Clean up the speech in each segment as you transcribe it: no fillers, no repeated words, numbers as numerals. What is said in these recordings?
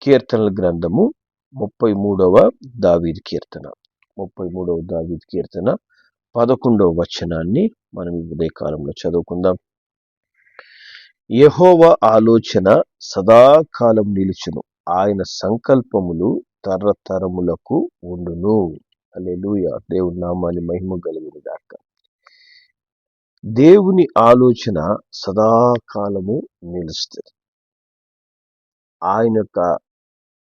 కీర్తనల గ్రంథము 33వ దావీదు కీర్తన 33వ దావీదు కీర్తన 11వ వచనాన్ని మనం ఈ ఉదయకాలంలో చదువుకుందాం. యెహోవా ఆలోచన సదాకాలం నిలుచును, ఆయన సంకల్పములు తరతరములకు ఉండును. హల్లెలూయా. దేవుని నామానికి మహిమ కలుగును గాక. దేవుని ఆలోచన సదాకాలము నిలుస్తుంది. ఆయన యొక్క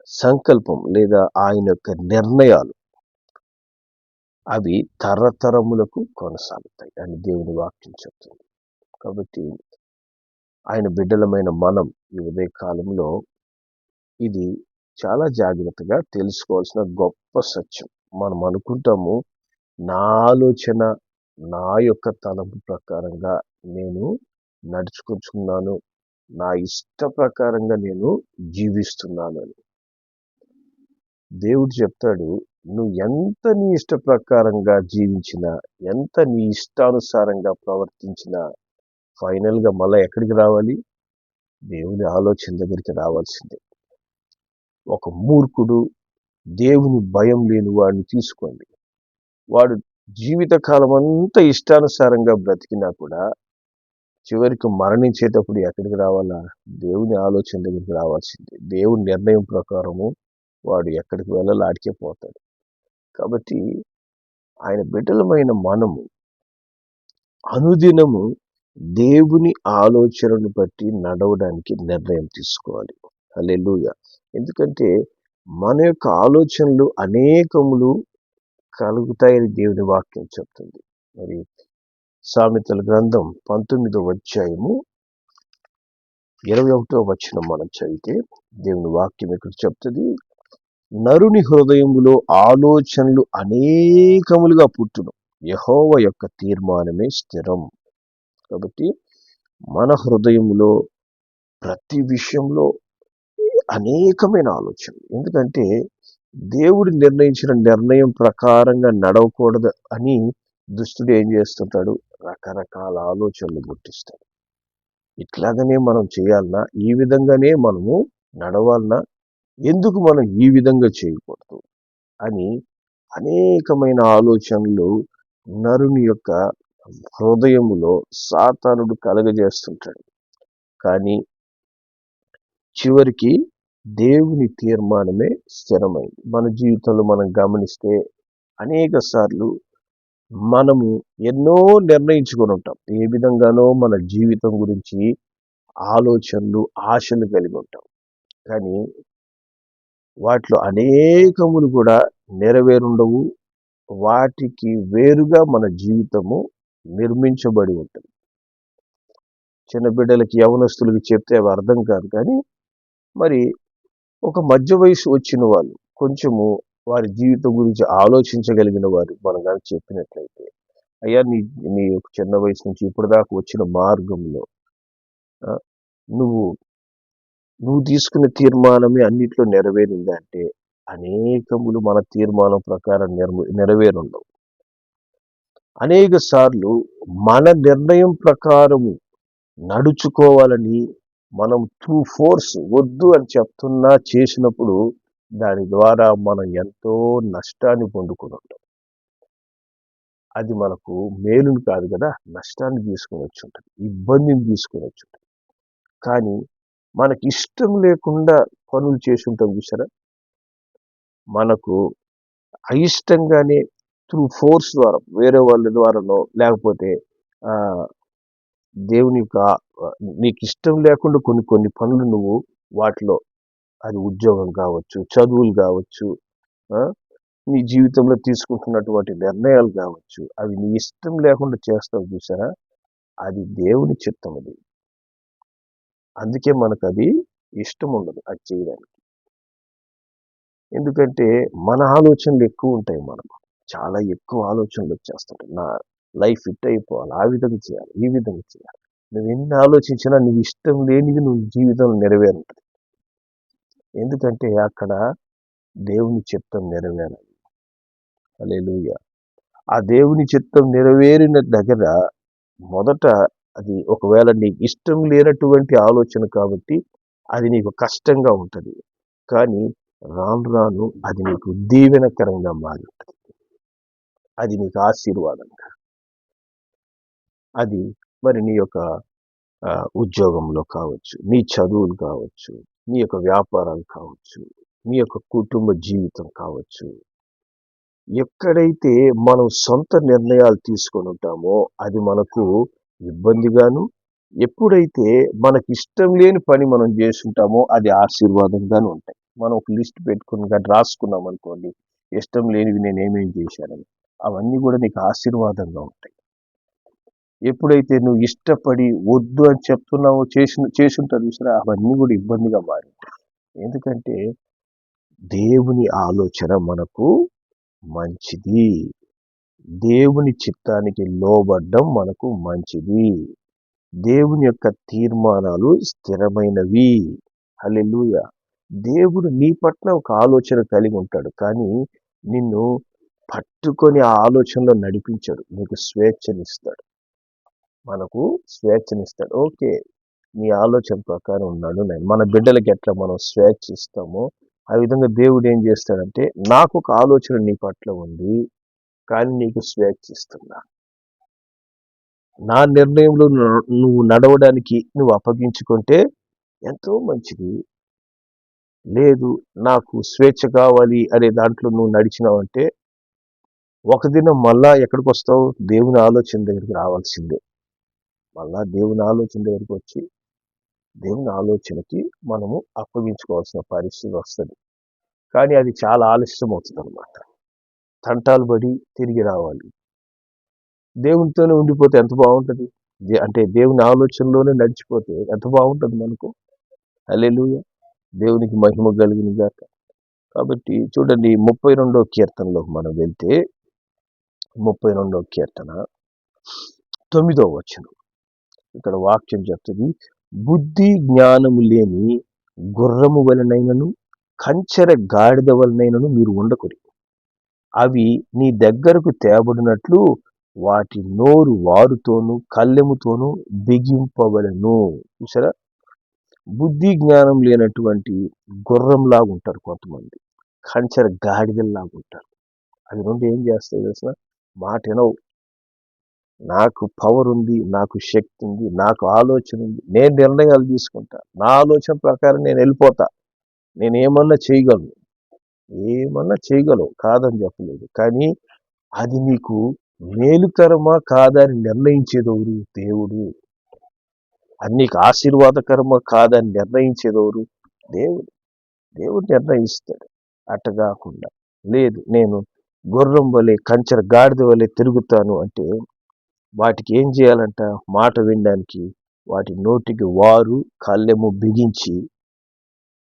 సంకల్పం లేదా ఆయన యొక్క నిర్ణయాలు అవి తరతరములకు కొనసాగుతాయి అని దేవుని వాక్యం చెప్తుంది. కాబట్టి ఆయన బిడ్డలమైన మనం ఈ ఉదయ కాలంలో ఇది చాలా జాగ్రత్తగా తెలుసుకోవాల్సిన గొప్ప సత్యం. మనం అనుకుంటాము, నా ఆలోచన నా యొక్క తలంపు ప్రకారంగా నేను నడుచుకుంటున్నాను, నా ఇష్ట ప్రకారంగా నేను జీవిస్తున్నాను అని. దేవుడు చెప్తాడు, నువ్వు ఎంత నీ ఇష్ట ప్రకారంగా జీవించినా, ఎంత నీ ఇష్టానుసారంగా ప్రవర్తించినా ఫైనల్గా మళ్ళీ ఎక్కడికి రావాలి? దేవుని ఆలోచన దగ్గరికి రావాల్సిందే. ఒక మూర్ఖుడు, దేవుని భయం లేని వాడిని తీసుకోండి, వాడు జీవితకాలం అంతా ఇష్టానుసారంగా బ్రతికినా కూడా చివరికి మరణించేటప్పుడు ఎక్కడికి రావాలా? దేవుని ఆలోచన దగ్గరికి రావాల్సిందే. దేవుని నిర్ణయం ప్రకారము వాడు ఎక్కడికి వెళ్ళాలో ఆడికే పోతాడు. కాబట్టి ఆయన బిడ్డలమైన మనము అనుదినము దేవుని ఆలోచనను బట్టి నడవడానికి నిర్ణయం తీసుకోవాలి. హల్లెలూయా. ఎందుకంటే మన యొక్క ఆలోచనలు అనేకములు కలుగుతాయని దేవుని వాక్యం చెప్తుంది. మరి సామెతల గ్రంథం 19వ అధ్యాయము 21వ వచనం మనం చదివితే దేవుని వాక్యం ఇక్కడ చెప్తుంది, నరుని హృదయములో ఆలోచనలు అనేకములుగా పుట్టును, యెహోవా యొక్క తీర్మానమే స్థిరం. కాబట్టి మన హృదయంలో ప్రతి విషయంలో అనేకమైన ఆలోచనలు. ఎందుకంటే దేవుడు నిర్ణయించిన నిర్ణయం ప్రకారంగా నడవకూడదు అని దుష్టుడు ఏం చేస్తుంటాడు? రకరకాల ఆలోచనలు పుట్టిస్తాడు. ఇట్లాగనే మనం చేయాలన్నా, ఈ విధంగానే మనము నడవాలన్నా, ఎందుకు మనం ఈ విధంగా చేయకూడదు అని అనేకమైన ఆలోచనలు నరుని యొక్క హృదయములో సాతానుడు కలగజేస్తుంటాడు. కానీ చివరికి దేవుని తీర్మానమే స్థిరమైంది. మన జీవితంలో మనం గమనిస్తే అనేక సార్లు మనము ఎన్నో నిర్ణయించుకొని ఉంటాం. ఏ విధంగానో మన జీవితం గురించి ఆలోచనలు, ఆశలు కలిగి ఉంటాం. కానీ వాటిలో అనేకములు కూడా నెరవేరుండవు. వాటికి వేరుగా మన జీవితము నిర్మించబడి ఉంటుంది. చిన్న బిడ్డలకి, యవనస్తులకి చెప్తే అవి అర్థం కాదు. కానీ మరి ఒక మధ్య వయసు వచ్చిన వాళ్ళు, కొంచెము వారి జీవితం గురించి ఆలోచించగలిగిన వారు మనం కానీ చెప్పినట్లయితే, అయ్యా నీ నీ యొక్క చిన్న వయసు నుంచి ఇప్పుడు దాకా వచ్చిన మార్గంలో నువ్వు తీసుకున్న తీర్మానమే అన్నిట్లో నెరవేరింది అంటే అనేకములు మన తీర్మానం ప్రకారం నెరవేరుండవు. అనేక సార్లు మన నిర్ణయం ప్రకారము నడుచుకోవాలని మనం త్రూ ఫోర్స్ వద్దు అని చెప్తున్నా చేసినప్పుడు దాని ద్వారా మనం ఎంతో నష్టాన్ని పొందుకుని ఉంటాం. అది మనకు మేలును కాదు కదా, నష్టాన్ని తీసుకుని వచ్చి ఉంటుంది, ఇబ్బందిని తీసుకుని వచ్చి ఉంటుంది. కానీ మనకి ఇష్టం లేకుండా పనులు చేసి ఉంటాం చూసారా, మనకు అయిష్టంగానే త్రూ ఫోర్స్ ద్వారా, వేరే వాళ్ళ ద్వారానో లేకపోతే దేవుని యొక్క నీకు ఇష్టం లేకుండా కొన్ని పనులు నువ్వు వాటిలో, అది ఉద్యోగం కావచ్చు, చదువులు కావచ్చు, నీ జీవితంలో తీసుకుంటున్నటువంటి నిర్ణయాలు కావచ్చు, అవి నీ ఇష్టం లేకుండా చేస్తావు చూసారా, అది దేవుని చిత్తం. అది అందుకే మనకు అది ఇష్టం ఉండదు అది చేయడానికి. ఎందుకంటే మన ఆలోచనలు ఎక్కువ ఉంటాయి. మనం చాలా ఎక్కువ ఆలోచనలు వచ్చేస్తుంటాయి. నా లైఫ్ ఫిట్ అయిపోవాలి, ఆ విధంగా చేయాలి, ఈ విధంగా చేయాలి. నువ్వు ఎన్ని ఆలోచించినా నువ్వు ఇష్టం లేనిది నువ్వు జీవితంలో నెరవేరుంటుంది. ఎందుకంటే అక్కడ దేవుని చిత్తం నెరవేరాలి. హల్లెలూయా. ఆ దేవుని చిత్తం నెరవేరిన దగ్గర మొదట అది ఒకవేళ నీకు ఇష్టం లేనటువంటి ఆలోచన కాబట్టి అది నీకు కష్టంగా ఉంటుంది. కానీ రాను రాను అది నీకు దీవెనకరంగా మారి అది నీకు ఆశీర్వాదంగా, అది మరి నీ యొక్క ఉద్యోగంలో కావచ్చు, నీ చదువులు కావచ్చు, నీ యొక్క వ్యాపారాలు కావచ్చు, నీ యొక్క కుటుంబ జీవితం కావచ్చు, ఎక్కడైతే మనం సొంత నిర్ణయాలు తీసుకొని ఉంటామో అది మనకు ఇబ్బందిగాను, ఎప్పుడైతే మనకి ఇష్టం లేని పని మనం చేసుంటామో అది ఆశీర్వాదంగాను ఉంటాయి. మనం ఒక లిస్ట్ పెట్టుకుని కానీ రాసుకున్నాం అనుకోండి, ఇష్టం లేనివి నేను ఏమేం చేశానని, అవన్నీ కూడా నీకు ఆశీర్వాదంగా ఉంటాయి. ఎప్పుడైతే నువ్వు ఇష్టపడి వద్దు అని చెప్తున్నావో చేసుంటారు చూసినా, అవన్నీ కూడా ఇబ్బందిగా మారింటాయి. ఎందుకంటే దేవుని ఆలోచన మనకు మంచిది, దేవుని చిత్తానికి లోబడ్డం మనకు మంచిది, దేవుని యొక్క తీర్మానాలు స్థిరమైనవి. హల్లెలూయా. దేవుడు నీ పట్ల ఒక ఆలోచన కలిగి ఉంటాడు, కానీ నిన్ను పట్టుకొని ఆ ఆలోచనలో నడిపించాడు, నీకు స్వేచ్ఛనిస్తాడు, మనకు స్వేచ్ఛనిస్తాడు. ఓకే, నీ ఆలోచన ప్రకారం ఉన్నాడు నేను. మన బిడ్డలకి ఎట్లా మనం స్వేచ్ఛ ఇస్తామో ఆ విధంగా దేవుడు ఏం చేస్తాడంటే, నాకు ఒక ఆలోచన నీ పట్ల ఉంది, కానీ నీకు స్వేచ్ఛ ఇస్తున్నా, నా నిర్ణయంలో నువ్వు నడవడానికి నువ్వు అప్పగించుకుంటే ఎంతో మంచిది. లేదు, నాకు స్వేచ్ఛ కావాలి అనే దాంట్లో నువ్వు నడిచినావంటే ఒక దినం మళ్ళా ఎక్కడికి వస్తావు? దేవుని ఆలోచన దగ్గరికి రావాల్సిందే. మళ్ళా దేవుని ఆలోచన దగ్గరికి వచ్చి దేవుని ఆలోచనకి మనము అప్పగించుకోవాల్సిన పరిస్థితి వస్తుంది. కానీ అది చాలా ఆలస్యం అవుతుంది అనమాట. తంటాలు పడి తిరిగి రావాలి. దేవునితోనే ఉండిపోతే ఎంత బాగుంటుంది, అంటే దేవుని ఆలోచనలోనే నడిచిపోతే ఎంత బాగుంటుంది మనకు. హల్లెలూయా, దేవునికి మహిమ కలిగిన గాక. కాబట్టి చూడండి, 32వ కీర్తనలో మనం వెళ్తే 32వ కీర్తన 9వ వచనం, ఇక్కడ వాక్యం చెప్తుంది, బుద్ధి జ్ఞానము లేని గుర్రము వలనైనను కంచెర గాడిద వలనైనను మీరు ఉండకూడదు. అవి నీ దగ్గరకు తేబడినట్లు వాటి నోరు వారుతోనూ కళ్ళెముతోనూ బిగింపవలను. చూసారా, బుద్ధి జ్ఞానం లేనటువంటి గుర్రంలాగా ఉంటారు కొంతమంది, కంచెర గాడిదల్లాగా ఉంటారు. అవి రెండు ఏం చేస్తాయి తెలిసిన, మాట వినవు. నాకు పవర్ ఉంది, నాకు శక్తి ఉంది, నాకు ఆలోచన ఉంది, నేను నిర్ణయాలు తీసుకుంటా, నా ఆలోచన ప్రకారం నేను వెళ్ళిపోతా, నేను ఏమన్నా చేయగలవు, కాదని చెప్పలేదు. కానీ అది నీకు మేలుకరమా కాదా అని నిర్ణయించేదెవరు? దేవుడు. అది నీకు ఆశీర్వాదకరమా కాదా అని నిర్ణయించేదెవరు? దేవుడు. దేవుడు నిర్ణయిస్తాడు. అట్ట కాకుండా లేదు, నేను గుర్రం వలె కంచెర గాడిద వలె తిరుగుతాను అంటే వాటికి ఏం చేయాలంట? మాట వినడానికి వాటి నోటికి వారు కళ్ళెము బిగించి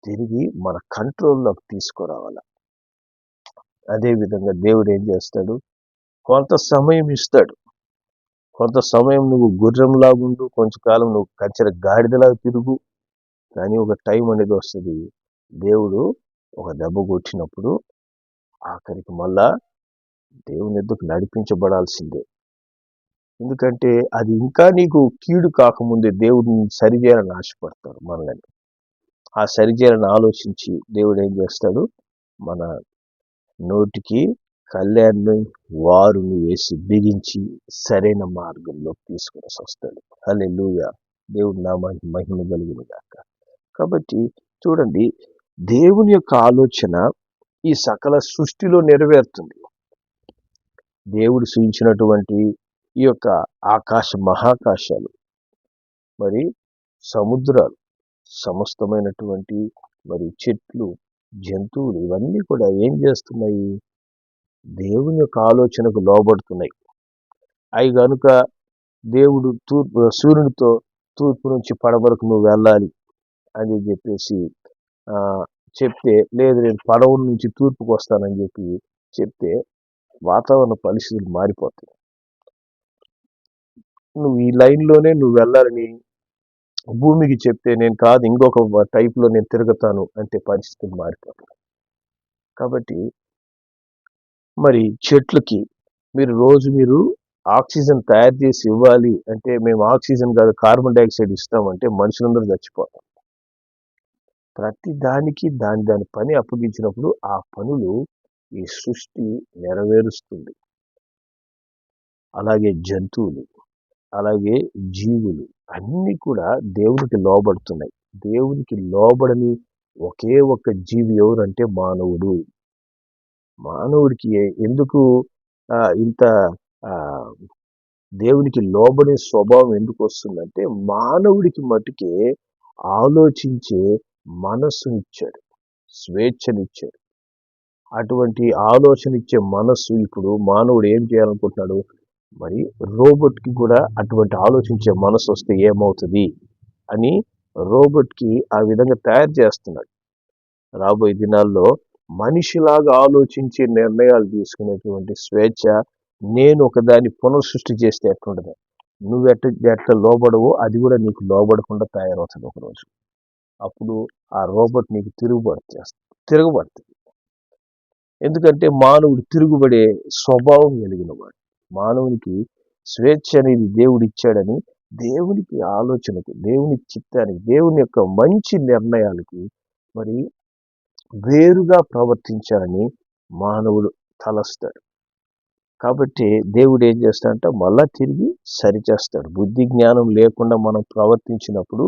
తిరిగి మన కంట్రోల్లోకి తీసుకురావాలి. అదేవిధంగా దేవుడు ఏం చేస్తాడు? కొంత సమయం ఇస్తాడు. కొంత సమయం నువ్వు గుర్రంలాగుండు, కొంచెంకాలం నువ్వు కంచెర గాడిదలాగా తిరుగు. కానీ ఒక టైం అనేది వస్తుంది, దేవుడు ఒక దెబ్బ కొట్టినప్పుడు ఆఖరికి మళ్ళా దేవుని ఎద్దుకు నడిపించబడాల్సిందే. ఎందుకంటే అది ఇంకా నీకు కీడు కాకముందే దేవుడిని సరిచేయాలని ఆశపడతారు మనల్ని. ఆ సరిచేయాలని ఆలోచించి దేవుడు ఏం చేస్తాడు? మన నోటికి కళ్యాణ్ని వారుని వేసి బిగించి సరైన మార్గంలో తీసుకుని వస్తాడు. హల్లెలూయా, దేవుడు నామానికి మహిమ కలుగును గాక. కాబట్టి చూడండి, దేవుని యొక్క ఆలోచన ఈ సకల సృష్టిలో నెరవేరుతుంది. దేవుడు సృష్టించినటువంటి ఈ యొక్క ఆకాశ మహాకాశాలు, మరి సముద్రాలు, సమస్తమైనటువంటి మరి చెట్లు, జంతువులు, ఇవన్నీ కూడా ఏం చేస్తున్నాయి? దేవుని యొక్క ఆలోచనకు లోబడుతున్నాయి. అవి కనుక దేవుడు సూర్యునితో తూర్పు నుంచి పడమరకు నువ్వు వెళ్ళాలి అని చెప్పేసి చెప్తే, లేదు నేను పడవ నుంచి తూర్పుకు వస్తానని చెప్తే వాతావరణ పరిస్థితులు మారిపోతాయి. నువ్వు ఈ లైన్లోనే నువ్వు వెళ్ళాలని భూమికి చెప్తే, నేను కాదు ఇంకొక టైప్లో నేను తిరుగుతాను అంటే పరిస్థితులు మారిపోతాయి. కాబట్టి మరి చెట్లకి మీరు ఆక్సిజన్ తయారు చేసి ఇవ్వాలి అంటే, మేము ఆక్సిజన్ కాదు కార్బన్ డైఆక్సైడ్ ఇస్తామంటే మనుషులందరూ చచ్చిపోతాం. ప్రతి దానికి దాని పని అప్పగించినప్పుడు ఆ పనులు ఈ సృష్టి నెరవేరుస్తుంది. అలాగే జంతువులు, అలాగే జీవులు అన్నీ కూడా దేవునికి లోబడుతున్నాయి. దేవునికి లోబడని ఒకే ఒక్క జీవి ఎవరంటే మానవుడు. మానవుడికి ఎందుకు ఇంత దేవునికి లోబడే స్వభావం ఎందుకు వస్తుందంటే, మానవుడికి మటుకే ఆలోచించే మనస్సునిచ్చాడు, స్వేచ్ఛనిచ్చాడు. అటువంటి ఆలోచన ఇచ్చే మనస్సు ఇప్పుడు మానవుడు ఏం చేయాలనుకుంటున్నాడు? మరి రోబోట్కి కూడా అటువంటి ఆలోచించే మనసు వస్తే ఏమవుతుంది అని రోబోట్కి ఆ విధంగా తయారు చేస్తున్నాడు. రాబోయే దినాల్లో మనిషిలాగా ఆలోచించే నిర్ణయాలు తీసుకునేటువంటి స్వేచ్ఛ నేను ఒకదాన్ని పునఃసృష్టి చేస్తే ఎట్లుండదు, నువ్వు ఎట్లా లోబడవో అది కూడా నీకు లోబడకుండా తయారవుతుంది ఒకరోజు. అప్పుడు ఆ రోబోట్ నీకు తిరగబడుతుంది. ఎందుకంటే మానవుడు తిరుగుబడే స్వభావం కలిగిన వాడు. మానవునికి స్వేచ్ఛ అనేది దేవుడు ఇచ్చాడని దేవునికి ఆలోచనకు, దేవుని చిత్తానికి, దేవుని యొక్క మంచి నిర్ణయాలకి మరి వేరుగా ప్రవర్తించాలని మానవుడు తలస్తాడు. కాబట్టి దేవుడు ఏం చేస్తాడంటే మళ్ళా తిరిగి సరిచేస్తాడు. బుద్ధి జ్ఞానం లేకుండా మనం ప్రవర్తించినప్పుడు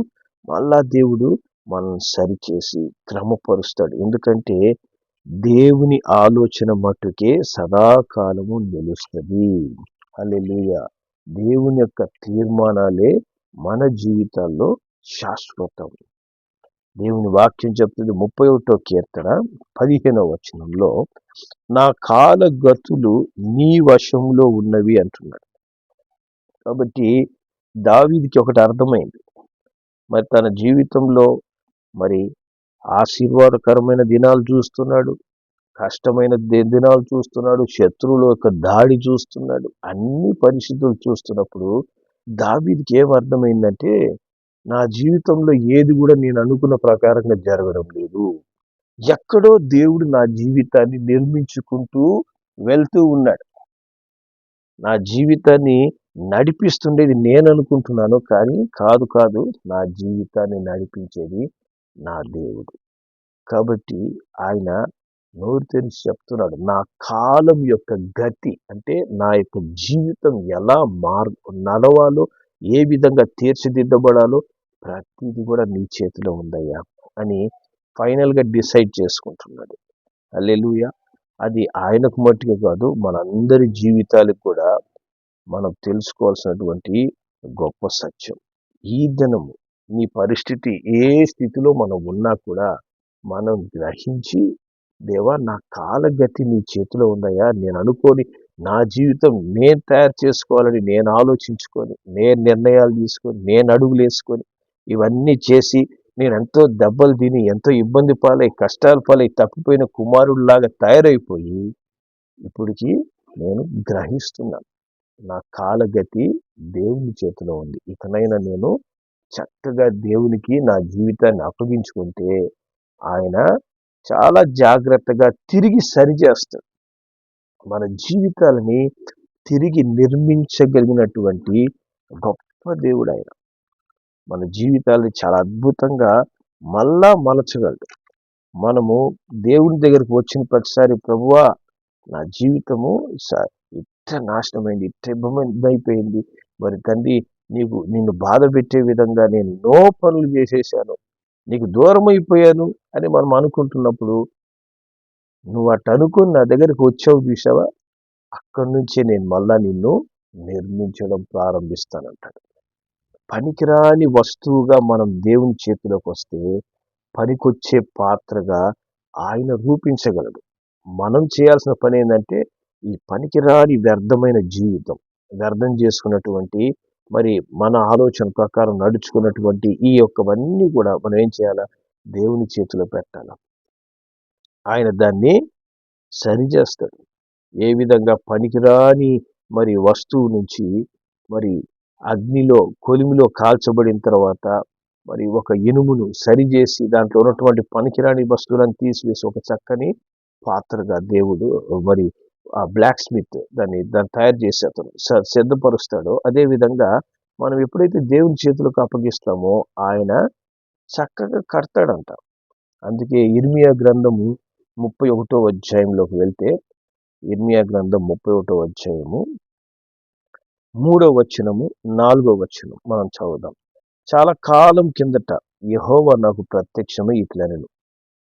మళ్ళా దేవుడు మనల్ని సరిచేసి క్రమపరుస్తాడు. ఎందుకంటే దేవుని ఆలోచన మట్టుకే సదాకాలము నిలుస్తుంది. హల్లెలూయా. దేవుని యొక్క తీర్మానాలే మన జీవితాల్లో శాశ్వతం. దేవుని వాక్యం చెప్తుంది 31వ కీర్తన 15వ వచనంలో, నా కాలగతులు నీ వశంలో ఉన్నవి అంటున్నాడు. కాబట్టి దావీదుకి ఒకటి అర్థమైంది. మరి తన జీవితంలో మరి ఆశీర్వాదకరమైన దినాలు చూస్తున్నాడు, కష్టమైన దినాలు చూస్తున్నాడు, శత్రువుల యొక్క దాడి చూస్తున్నాడు, అన్ని పరిస్థితులు చూస్తున్నప్పుడు దావీదుకి ఏం అర్థమైందంటే, నా జీవితంలో ఏది కూడా నేను అనుకున్న ప్రకారంగా జరగడం లేదు. ఎక్కడో దేవుడు నా జీవితాన్ని నిర్మించుకుంటూ వెళ్తూ ఉన్నాడు. నా జీవితాన్ని నడిపిస్తుండేది నేను అనుకుంటున్నాను, కానీ కాదు, నా జీవితాన్ని నడిపించేది నా దేవుడు. కాబట్టి ఆయన నోరు తెరిచి చెప్తున్నాడు, నా కాలం యొక్క గతి అంటే నా యొక్క జీవితం ఎలా నడవాలో, ఏ విధంగా తీర్చిదిద్దబడాలో ప్రతిది కూడా నీ చేతిలో ఉందయ్యా అని ఫైనల్గా డిసైడ్ చేసుకుంటున్నాడు. హల్లెలూయా. అది ఆయనకు మట్టుకే కాదు, మనందరి జీవితాలకు కూడా మనం తెలుసుకోవాల్సినటువంటి గొప్ప సత్యం. ఈ దినము నీ పరిస్థితి ఏ స్థితిలో మనం ఉన్నా కూడా మనం గ్రహించి, దేవా నా కాలగతి నీ చేతిలో ఉందయ్యా, నేను అనుకోని నా జీవితం నేను తయారు చేసుకోవాలని నేను ఆలోచించుకొని, నేను నిర్ణయాలు తీసుకొని, నేను అడుగులు వేసుకొని, ఇవన్నీ చేసి నేను ఎంతో దెబ్బలు తిని, ఎంతో ఇబ్బంది పాలై, కష్టాలు పాలై, తప్పిపోయిన కుమారుడిలాగా తయారైపోయి ఇప్పటికి నేను గ్రహిస్తున్నాను, నా కాలగతి దేవుని చేతిలో ఉంది. ఇకనైనా నేను చక్కగా దేవునికి నా జీవితాన్ని అప్పగించుకుంటే ఆయన చాలా జాగ్రత్తగా తిరిగి సరిచేస్తాడు. మన జీవితాలని తిరిగి నిర్మించగలిగినటువంటి గొప్ప దేవుడు ఆయన. మన జీవితాలని చాలా అద్భుతంగా మళ్ళా మలచగలడు. మనము దేవుని దగ్గరికి వచ్చిన ప్రతిసారి, ప్రభువా నా జీవితము ఇట్ట నాశనమైంది, ఇట్ట ఇబ్బంది, మరి తండ్రి నిన్ను బాధ పెట్టే విధంగా నేను ఎన్నో పనులు చేసేసాను, నీకు దూరం అయిపోయాను అని మనం అనుకుంటున్నప్పుడు, నువ్వు అట్ట అనుకుని నా దగ్గరికి వచ్చావు చూసావా, అక్కడి నుంచే నేను మళ్ళా నిన్ను నిర్మించడం ప్రారంభిస్తానంటాడు. పనికిరాని వస్తువుగా మనం దేవుని చేతిలోకి వస్తే పనికొచ్చే పాత్రగా ఆయన రూపించగలడు. మనం చేయాల్సిన పని ఏంటంటే, ఈ పనికిరాని వ్యర్థమైన జీవితం, వ్యర్థం చేసుకున్నటువంటి, మరి మన ఆలోచన ప్రకారం నడుచుకున్నటువంటి ఈ యొక్కవన్నీ కూడా మనం ఏం చేయాలా? దేవుని చేతిలో పెట్టాలి. ఆయన దాన్ని సరిచేస్తాడు. ఏ విధంగా పనికిరాని మరి వస్తువు నుంచి మరి అగ్నిలో కొలిమిలో కాల్చబడిన తర్వాత మరి ఒక ఇనుమును సరిచేసి దాంట్లో ఉన్నటువంటి పనికిరాని వస్తువులను తీసివేసి ఒక చక్కని పాత్రగా దేవుడు మరి ఆ బ్లాక్ స్మిత్ దాన్ని తయారు చేసి అతను సిద్ధపరుస్తాడో, అదే విధంగా మనం ఎప్పుడైతే దేవుని చేతులకు అప్పగిస్తామో ఆయన చక్కగా కడతాడంట. అందుకే ఇర్మియా గ్రంథము 31వ అధ్యాయంలోకి వెళ్తే, ఇర్మియా గ్రంథం 31వ అధ్యాయము 3వ వచనము 4వ వచనం మనం చదువుదాం. చాలా కాలం కిందట యెహోవా నాకు ప్రత్యక్షమై ఇట్లనెను,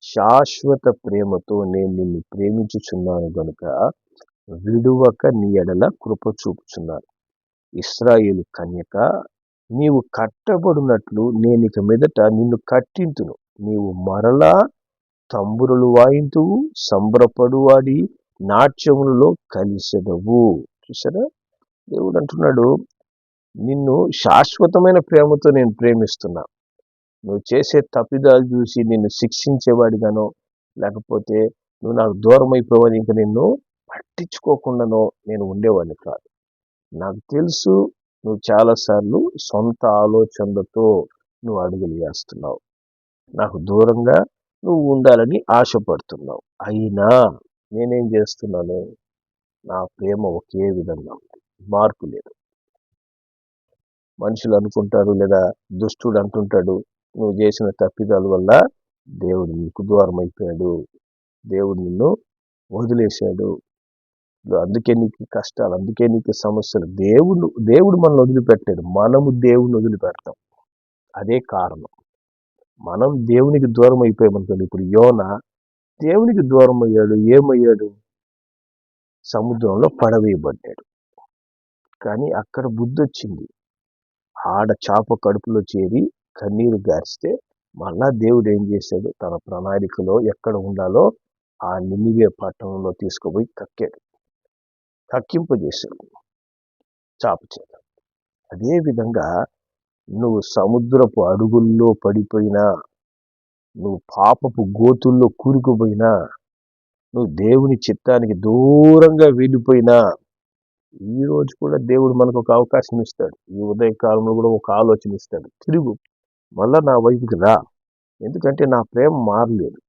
శాశ్వత ప్రేమతో నేను నిన్ను ప్రేమించుచున్నాను గనుక విడువక నీ ఎడల కృప చూపుచున్నాను. ఇశ్రాయేలు కన్యక, నీవు కట్టబడినట్లు నేనిక మీదట నిన్ను కట్టింతును. నీవు మరలా తంబురులు వాయింతువు, సంబరపడువాడి నాట్యములలో కలిసెదవు. చూసారా, దేవుడు అంటున్నాడు, నిన్ను శాశ్వతమైన ప్రేమతో నేను ప్రేమిస్తున్నా. నువ్వు చేసే తప్పిదాలు చూసి నిన్ను శిక్షించేవాడిగానో, లేకపోతే నువ్వు నాకు దూరం అయిపోవని ఇంకా నిన్ను పట్టించుకోకుండానో నేను ఉండేవాడిని కాదు. నాకు తెలుసు, నువ్వు చాలాసార్లు సొంత ఆలోచనలతో నువ్వు అడుగులు వేస్తున్నావు. నాకు దూరంగా నువ్వు ఉండాలని ఆశపడుతున్నావు. అయినా నేనేం చేస్తున్నాను, నా ప్రేమ ఒకే విధంగా ఉంది, మార్పు లేదు. మనుషులు అనుకుంటారు, లేదా దుష్టుడు అంటుంటాడు, నువ్వు చేసిన తప్పిదాల వల్ల దేవుడు నీకు దూరం అయిపోయాడు, దేవుడు నిన్ను వదిలేశాడు, అందుకే నీకు కష్టాలు, అందుకే నీకు సమస్యలు. దేవుడు మనల్ని వదిలిపెట్టాడు, మనము దేవుడిని వదిలిపెడతాం. అదే కారణం. మనం దేవునికి దూరం అయిపోయామనుకోండి. ఇప్పుడు యోనా దేవునికి దూరం అయ్యాడు. ఏమయ్యాడు? సముద్రంలో పడవేయబడ్డాడు. కానీ అక్కడ బుద్ధి వచ్చింది. ఆడ చేప కడుపులో చేరి కన్నీరు గారిస్తే మళ్ళా దేవుడు ఏం చేశాడు, తన ప్రణాళికలో ఎక్కడ ఉండాలో ఆ నినివే పట్టణంలో తీసుకుపోయి కక్కింపజేశాడు చేప చేత. అదేవిధంగా నువ్వు సముద్రపు అడుగుల్లో పడిపోయినా, నువ్వు పాపపు గోతుల్లో కూరుకుపోయినా, నువ్వు దేవుని చిత్తానికి దూరంగా వెళ్ళిపోయినా, ఈ రోజు కూడా దేవుడు మనకు ఒక అవకాశం ఇస్తాడు. ఈ ఉదయకాలంలో కూడా ఒక ఆలోచన ఇస్తాడు, తిరుగు, మళ్ళా నా వైపుకి రా. ఎందుకంటే నా ప్రేమ మారలేదు,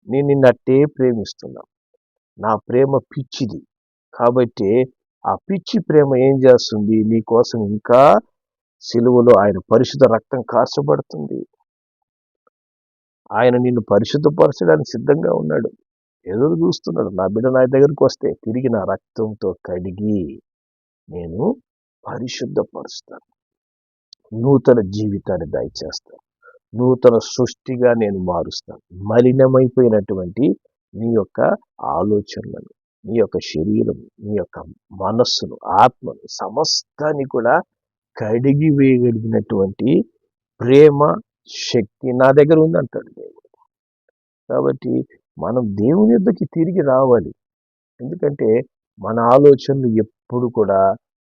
నేను నిన్ను అట్టే ప్రేమిస్తున్నా. నా ప్రేమ పిచ్చిది. కాబట్టి ఆ పిచ్చి ప్రేమ ఏం చేస్తుంది, నీ కోసం ఇంకా సిలువలో ఆయన పరిశుద్ధ రక్తం కార్చబడుతుంది. ఆయన నిన్ను పరిశుద్ధపరచడానికి సిద్ధంగా ఉన్నాడు, ఎదురు చూస్తున్నాడు. నా బిడ్డ నా దగ్గరికి వస్తే తిరిగి నా రక్తంతో కడిగి నేను పరిశుద్ధపరుస్తాను, నూతన జీవితాన్ని దయచేస్తాను, నూతన సృష్టిగా నేను మారుస్తాను. మలినమైపోయినటువంటి నీ యొక్క ఆలోచనలను, నీ యొక్క శరీరం, నీ యొక్క మనస్సును, ఆత్మను, సమస్తాన్ని కూడా కడిగి వేయగలిగినటువంటి ప్రేమ శక్తి నా దగ్గర ఉందంటాడు దేవుడు. కాబట్టి మనం దేవుని యొద్దకి తిరిగి రావాలి. ఎందుకంటే మన ఆలోచనలు ఎప్పుడు కూడా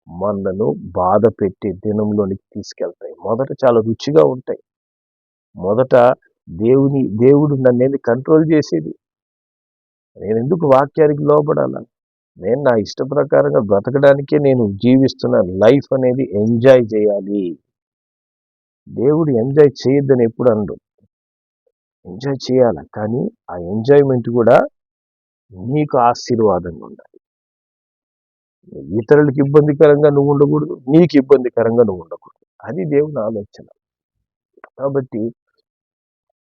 మనను బాధ పెట్టే దినంలోనికి తీసుకెళ్తాయి. మొదట చాలా రుచిగా ఉంటాయి. మొదట దేవుడు నన్ను కంట్రోల్ చేసేది. నేను ఎందుకు వాక్యానికి లోబడాల? నేను నా ఇష్ట ప్రకారంగా బ్రతకడానికే నేను జీవిస్తున్నాను. లైఫ్ అనేది ఎంజాయ్ చేయాలి. దేవుడు ఎంజాయ్ చేయొద్దని ఎప్పుడు అనడు, ఎంజాయ్ చేయాలి. కానీ ఆ ఎంజాయ్మెంట్ కూడా నీకు ఆశీర్వాదంగా ఉండాలి. ఇతరులకు ఇబ్బందికరంగా నువ్వు ఉండకూడదు, నీకు ఇబ్బందికరంగా నువ్వు ఉండకూడదు. అది దేవుని ఆలోచన. కాబట్టి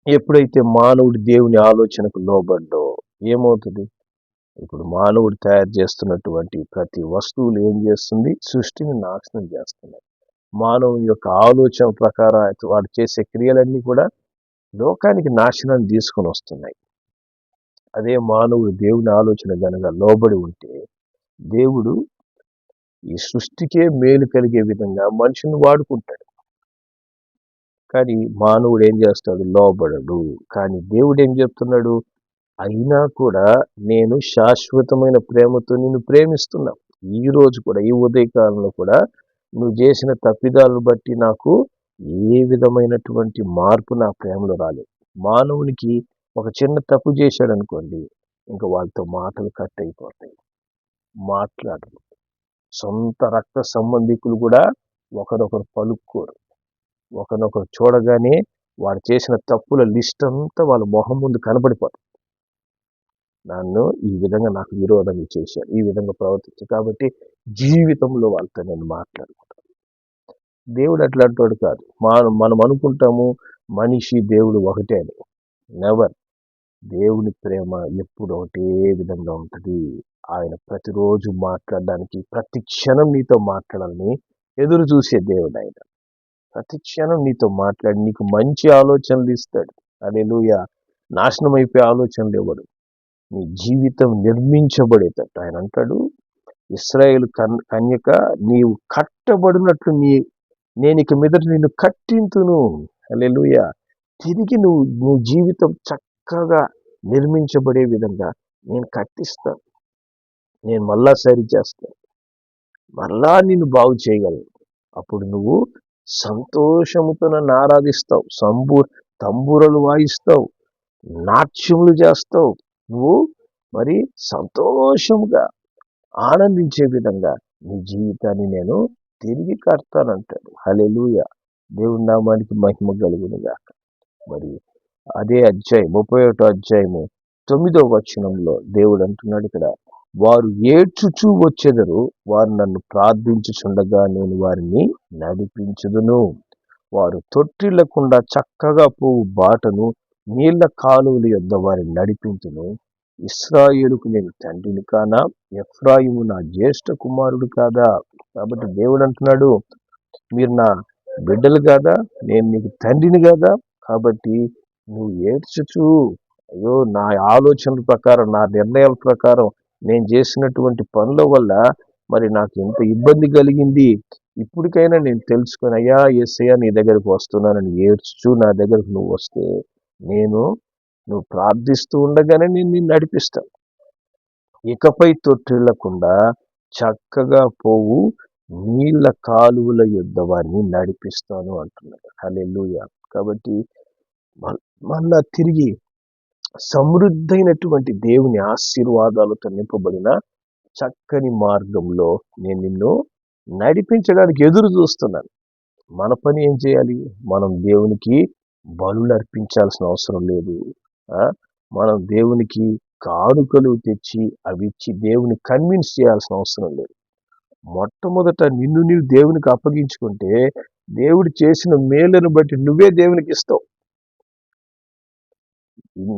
ఎప్పుడైతే మానవుడు దేవుని ఆలోచనకు లోబడ్డో ఏమవుతుంది? ఇప్పుడు మానవుడు తయారు చేస్తున్నటువంటి ప్రతి వస్తువులు ఏం చేస్తుంది? సృష్టిని నాశనం చేస్తున్నాయి. మానవుని యొక్క ఆలోచన ప్రకారం వాడు చేసే క్రియలన్నీ కూడా లోకానికి నాశనాన్ని తీసుకొని వస్తున్నాయి. అదే మానవుడు దేవుని ఆలోచన గనక లోబడి ఉంటే దేవుడు ఈ సృష్టికే మేలు కలిగే విధంగా మనిషిని వాడుకుంటాడు. కానీ మానవుడు ఏం చేస్తాడు? లోబడడు. కానీ దేవుడు ఏం చెప్తున్నాడు? అయినా కూడా నేను శాశ్వతమైన ప్రేమతో నిన్ను ప్రేమిస్తున్నా. ఈ రోజు కూడా, ఈ ఉదయకాలంలో కూడా నువ్వు చేసిన తప్పిదాలను బట్టి నాకు ఏ విధమైనటువంటి మార్పు నా ప్రేమలో రాలేదు. మానవునికి ఒక చిన్న తప్పు చేశాడు అనుకోండి, ఇంకా వాళ్ళతో మాటలు కట్ అయిపోతాయి, మాట్లాడరు. సొంత రక్త సంబంధికులు కూడా ఒకరొకరు పలుక్కోరు. ఒకరినొకరు చూడగానే వాడు చేసిన తప్పుల లిస్ట్ అంతా వాళ్ళ మొహం ముందు కనబడిపోతుంది. నన్ను ఈ విధంగా నాకు విరోధంగా చేశారు, ఈ విధంగా ప్రవర్తించారు, కాబట్టి జీవితంలో వాళ్ళతో నేను మాట్లాడుకుంటాను. దేవుడు అట్లాంటి వాడు కాదు. మనం అనుకుంటాము మనిషి దేవుడు ఒకటే అని. నెవర్. దేవుని ప్రేమ ఎప్పుడు ఒకటే విధంగా ఉంటుంది. ఆయన ప్రతిరోజు మాట్లాడడానికి, ప్రతి క్షణం నీతో మాట్లాడాలని ఎదురు చూసే దేవుడు ఆయన. ప్రతి క్షణం నీతో మాట్లాడి నీకు మంచి ఆలోచనలు ఇస్తాడు. హల్లెలూయా. నాశనం అయిపోయే ఆలోచనలు ఇవ్వడు. నీ జీవితం నిర్మించబడేటట్టు ఆయన అంటాడు, ఇశ్రాయేలు కన్యక, నీవు కట్టబడినట్లు నేను ఇక మీదట నిన్ను కట్టింతును. హల్లెలూయా. తిరిగి నీ జీవితం చక్కగా నిర్మించబడే విధంగా నేను కట్టిస్తాను. నేను మళ్ళా సరి చేస్తాను. మళ్ళా నిన్ను బాగు చేయగలను. అప్పుడు నువ్వు సంతోషముతో నన్ను ఆరాధిస్తావు, తంబూరలు వాయిస్తావు, నాట్యములు చేస్తావు. నువ్వు మరి సంతోషముగా ఆనందించే విధంగా నీ జీవితాన్ని నేను తిరిగి కడతానంటాడు. హల్లెలూయా. దేవుని నామానికి మహిమ కలుగునుగాక. మరి అదే అధ్యాయం 31వ అధ్యాయము 9వ వచనంలో దేవుడు అంటున్నాడు ఇక్కడ, వారు ఏడ్చుచూ వచ్చెదరు, వారు నన్ను ప్రార్థించుచుండగా నేను వారిని నడిపించుదును. వారు తొట్టిల్లకుండా చక్కగా పోవు బాటను, నీళ్ల కాలువల యొద్ద వారిని నడిపించును. ఇశ్రాయేలుకు నేను తండ్రిని కానా, ఎఫ్రాయిము నా జ్యేష్ఠ కుమారుడు కాదా. కాబట్టి దేవుడు అంటున్నాడు, మీరు నా బిడ్డలు కాదా, నేను నీకు తండ్రిని కాదా. కాబట్టి నువ్వు ఏడ్చుచు, అయ్యో నా ఆలోచనల ప్రకారం, నా నిర్ణయాల ప్రకారం నేను చేసినటువంటి పనుల వల్ల మరి నాకు ఎంత ఇబ్బంది కలిగింది, ఇప్పటికైనా నేను తెలుసుకొని, అయ్యా యేసయ్యా నీ దగ్గరకు వస్తున్నానని ఏడ్చుచు నా దగ్గరకు నువ్వు వస్తే, నువ్వు ప్రార్థిస్తూ ఉండగానే నేను నిన్ను నడిపిస్తాను. ఇకపై తొట్టిల్లకుండా చక్కగా పోవు నీళ్ల కాలువల యొద్ద వారిని నడిపిస్తాను అంటున్నాడు. హల్లెలూయా. కాబట్టి మళ్ళా తిరిగి సమృద్ధైనటువంటి దేవుని ఆశీర్వాదాలతో నింపబడిన చక్కని మార్గంలో నేను నిన్ను నడిపించడానికి ఎదురు చూస్తున్నాను. మన పని ఏం చేయాలి? మనం దేవునికి బలులు అర్పించాల్సిన అవసరం లేదు. మనం దేవునికి కానుకలు తెచ్చి అవి ఇచ్చి దేవుని కన్విన్స్ చేయాల్సిన అవసరం లేదు. మొట్టమొదట నిన్ను నీవు దేవునికి అప్పగించుకుంటే దేవుడు చేసిన మేలును బట్టి నువ్వే దేవునికి ఇస్తావు.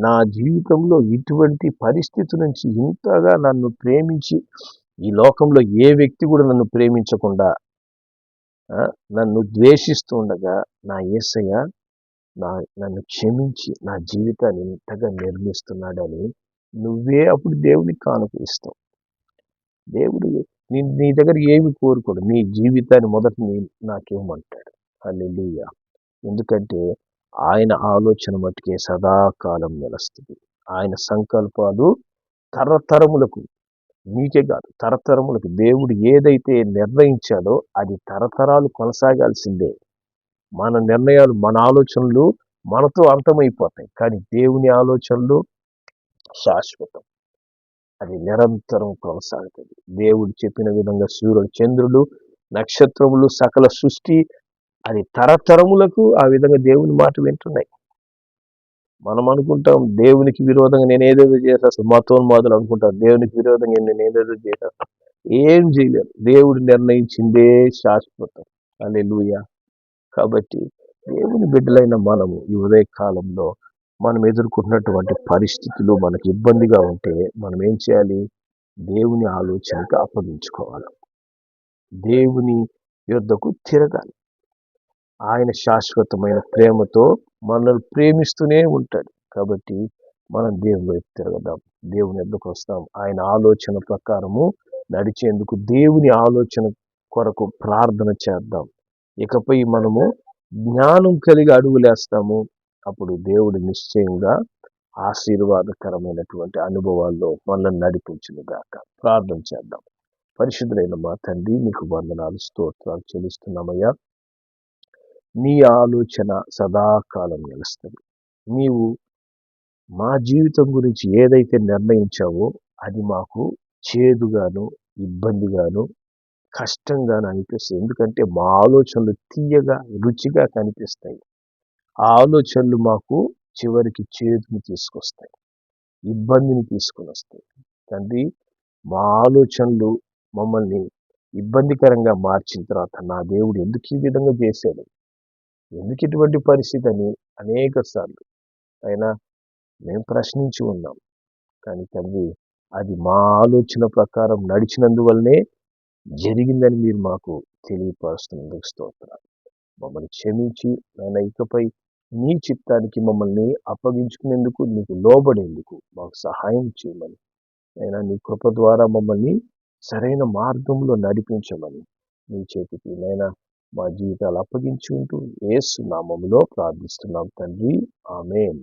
నా జీవితంలో ఇటువంటి పరిస్థితి నుంచి ఇంతగా నన్ను ప్రేమించి, ఈ లోకంలో ఏ వ్యక్తి కూడా నన్ను ప్రేమించకుండా నన్ను ద్వేషిస్తూ ఉండగా నా యేసయ్య నన్ను క్షమించి నా జీవితాన్ని ఇంతగా నిర్మిస్తున్నాడని నువ్వే అప్పుడు దేవునికి కానుక ఇస్తావు. దేవుడు నీ దగ్గర ఏమి కోరుకోడు, నీ జీవితాన్ని మొదట నాకేమంటాడు. హల్లెలూయా. ఎందుకంటే ఆయన ఆలోచన మట్టుకే సదాకాలం నిలుస్తుంది. ఆయన సంకల్పాలు తరతరములకు, నీకే కాదు తరతరములకు దేవుడు ఏదైతే నిర్ణయించాడో అది తరతరాలు కొనసాగాల్సిందే. మన నిర్ణయాలు, మన ఆలోచనలు మనతో అంతమైపోతాయి, కానీ దేవుని ఆలోచనలు శాశ్వతం. అది నిరంతరం కొనసాగుతుంది. దేవుడు చెప్పిన విధంగా సూర్యుడు, చంద్రుడు, నక్షత్రములు, సకల సృష్టి అది తరతరములకు ఆ విధంగా దేవుని మాట వింటున్నాయి. మనం అనుకుంటాం దేవునికి విరోధంగా నేను ఏదేదో చేసేస్తాను, మతోన్మాదులు అనుకుంటాం దేవునికి విరోధంగా నేను ఏదేదో చేసేస్తాను. ఏం చేయలేరు. దేవుడు నిర్ణయించిందే శాశ్వతం. హల్లెలూయా. కాబట్టి దేవుని బిడ్డలైన మనము ఈ ఉదయ కాలంలో మనం ఎదుర్కొన్నటువంటి పరిస్థితులు మనకి ఇబ్బందిగా ఉంటే మనం ఏం చేయాలి? దేవుని ఆలోచనకు అప్పగించుకోవాలి. దేవుని యొద్దకు తిరగాలి. ఆయన శాశ్వతమైన ప్రేమతో మనల్ని ప్రేమిస్తూనే ఉంటాడు. కాబట్టి మనం దేవుని వైపు తిరగదాం, దేవుని యొద్దకు వస్తాం. ఆయన ఆలోచన ప్రకారము నడిచేందుకు దేవుని ఆలోచన కొరకు ప్రార్థన చేద్దాం. ఇకపై మనము జ్ఞానం కలిగి అడుగులేస్తాము. అప్పుడు దేవుడు నిశ్చయంగా ఆశీర్వాదకరమైనటువంటి అనుభవాల్లో మనల్ని నడిపించునుగాక. ప్రార్థన చేద్దాం. పరిశుద్ధులైన మా తండ్రి, నీకు వందనాలు, స్తోత్రాలు చెల్లిస్తున్నామయ్యా. నీ ఆలోచన సదాకాలం నిలుస్తుంది. నీవు మా జీవితం గురించి ఏదైతే నిర్ణయించావో అది మాకు చేదుగాను, ఇబ్బందిగాను, కష్టంగాను అనిపిస్తుంది. ఎందుకంటే మా ఆలోచనలు తీయగా, రుచిగా కనిపిస్తాయి. ఆ ఆలోచనలు మాకు చివరికి చేదుని తీసుకొస్తాయి, ఇబ్బందిని తీసుకొని వస్తాయి. తండ్రి, మా ఆలోచనలు మమ్మల్ని ఇబ్బందికరంగా మార్చిన తర్వాత నా దేవుడు ఎందుకు ఈ విధంగా చేశాడు, ఎందుకు ఇటువంటి పరిస్థితి అని అనేక సార్లు అయినా మేము ప్రశ్నించి ఉన్నాం. కానీ తండ్రి, అది మా ఆలోచన ప్రకారం నడిచినందువల్లనే జరిగిందని మీరు మాకు తెలియపరుస్తున్నందుకు స్తోత్రాలు. మమ్మల్ని క్షమించి నాయన ఇకపై నీ చిత్తానికి మమ్మల్ని అప్పగించుకునేందుకు, నీకు లోబడేందుకు మాకు సహాయం చేయమని, అయినా నీ కృప ద్వారా మమ్మల్ని సరైన మార్గంలో నడిపించమని నీ చేతికి నైనా మా జీవితాలు అప్పగించుకుంటూ యేసు నామములో ప్రార్థిస్తున్నాం తండ్రి. ఆమేన్.